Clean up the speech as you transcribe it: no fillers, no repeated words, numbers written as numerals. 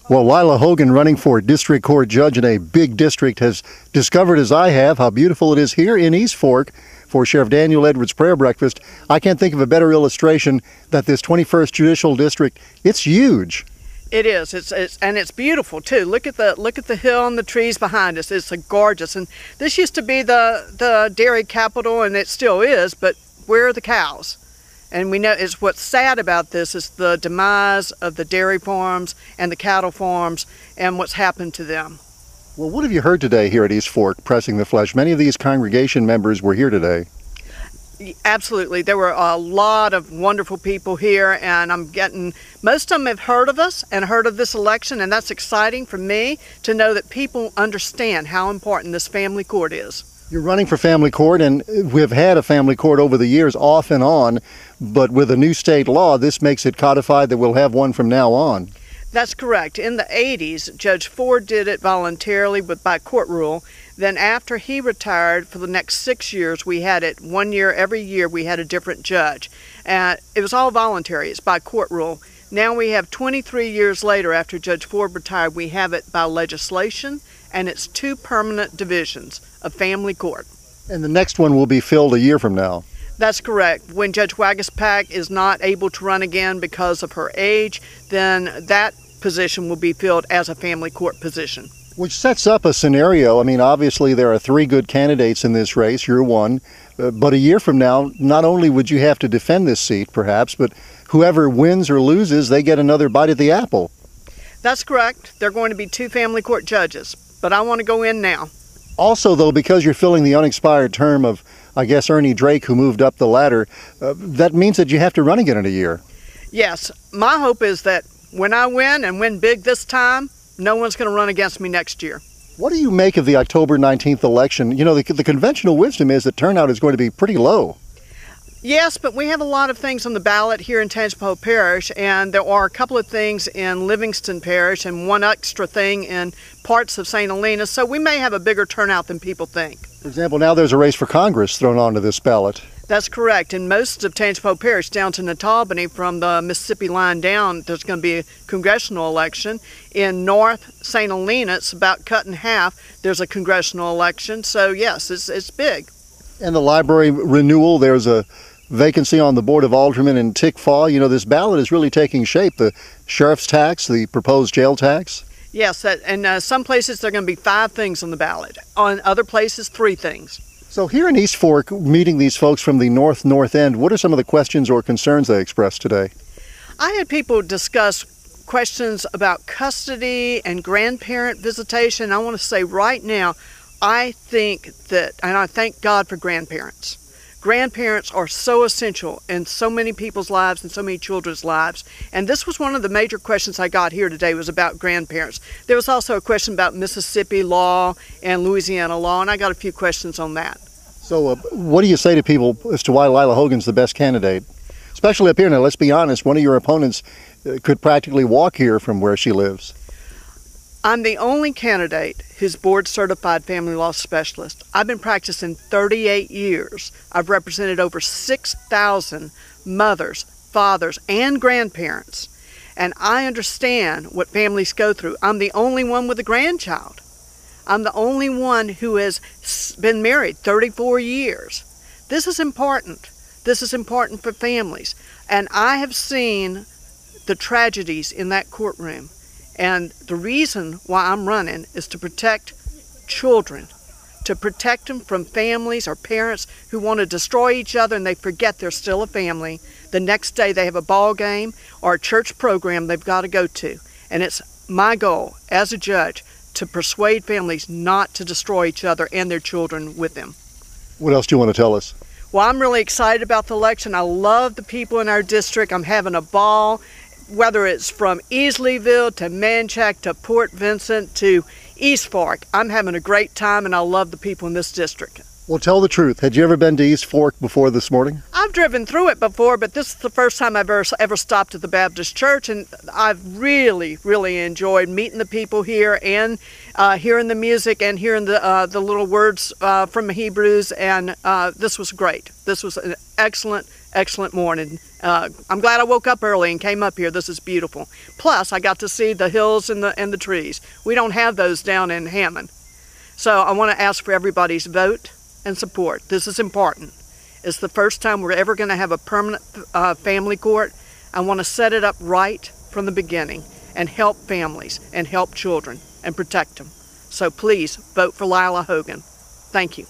Well, Lila Hogan, running for district court judge in a big district, has discovered, as I have, how beautiful it is here in East Fork for Sheriff Daniel Edwards' prayer breakfast. I can't think of a better illustration that this 21st Judicial District, it's huge. It is. It's beautiful too. Look at the hill and the trees behind us. It's gorgeous. And this used to be the dairy capital, and it still is. But where are the cows? And we know what's sad about this is the demise of the dairy farms and the cattle farms and what's happened to them. Well, what have you heard today here at East Fork, Pressing the Flesh? Many of these congregation members were here today. Absolutely. There were a lot of wonderful people here, and most of them have heard of us and heard of this election, and that's exciting for me to know that people understand how important this family court is. You're running for family court, and we've had a family court over the years off and on, but with a new state law, this makes it codified that we'll have one from now on. That's correct. In the 80s, Judge Ford did it voluntarily by court rule. Then after he retired, for the next 6 years, we had it 1 year, every year we had a different judge. And it was all voluntary, it's by court rule. Now we have 23 years later, after Judge Ford retired, we have it by legislation, and it's 2 permanent divisions of family court. And the next one will be filled a year from now. That's correct. When Judge Wagaspak is not able to run again because of her age, then that position will be filled as a family court position. Which sets up a scenario. I mean, obviously there are 3 good candidates in this race. You're one. But a year from now, not only would you have to defend this seat, perhaps, but whoever wins or loses, they get another bite at the apple. That's correct. There are going to be 2 family court judges, but I want to go in now. Also, though, because you're filling the unexpired term of, I guess, Ernie Drake, who moved up the ladder, that means that you have to run again in a year. Yes. My hope is that when I win and win big this time, no one's going to run against me next year. What do you make of the October 19th election? You know, the conventional wisdom is that turnout is going to be pretty low. Yes, but we have a lot of things on the ballot here in Tangipahoa Parish, and there are a couple of things in Livingston Parish and one extra thing in parts of St. Helena, so we may have a bigger turnout than people think. For example, now there's a race for Congress thrown onto this ballot. That's correct. In most of Tangipahoa Parish, down to Nottawabonnie, from the Mississippi line down, there's going to be a congressional election. In North St. Helena, it's about cut in half. There's a congressional election. So, yes, it's big. And the library renewal, there's a vacancy on the Board of Aldermen in Tickfaw. You know, this ballot is really taking shape. The sheriff's tax, the proposed jail tax. Yes, and some places there are going to be 5 things on the ballot. On other places, 3 things. So here in East Fork, meeting these folks from the north end, what are some of the questions or concerns they expressed today? I had people discuss questions about custody and grandparent visitation. I want to say right now, I think that, and I thank God for grandparents. Grandparents are so essential in so many people's lives and so many children's lives. And this was one of the major questions I got here today, was about grandparents. There was also a question about Mississippi law and Louisiana law, and I got a few questions on that. So what do you say to people as to why Lila Hogan's the best candidate? Especially up here. Now, let's be honest, one of your opponents could practically walk here from where she lives. I'm the only candidate who's board-certified family law specialist. I've been practicing 38 years. I've represented over 6,000 mothers, fathers, and grandparents. And I understand what families go through. I'm the only one with a grandchild. I'm the only one who has been married 34 years. This is important. This is important for families. And I have seen the tragedies in that courtroom. And the reason why I'm running is to protect children, to protect them from families or parents who want to destroy each other and they forget they're still a family. The next day they have a ball game or a church program they've got to go to. And it's my goal as a judge to persuade families not to destroy each other and their children with them. What else do you want to tell us? Well, I'm really excited about the election. I love the people in our district. I'm having a ball. Whether it's from Easleyville to Manchac to Port Vincent to East Fork, I'm having a great time and I love the people in this district. Well, tell the truth. Had you ever been to East Fork before this morning? I've driven through it before, but this is the first time I've ever stopped at the Baptist Church, and I've really enjoyed meeting the people here and hearing the music and hearing the little words from Hebrews, and this was great. This was an excellent excellent morning. I'm glad I woke up early and came up here. This is beautiful. Plus, I got to see the hills and the trees. We don't have those down in Hammond. So I want to ask for everybody's vote and support. This is important. It's the first time we're ever going to have a permanent family court. I want to set it up right from the beginning and help families and help children and protect them. So please vote for Lila Hogan. Thank you.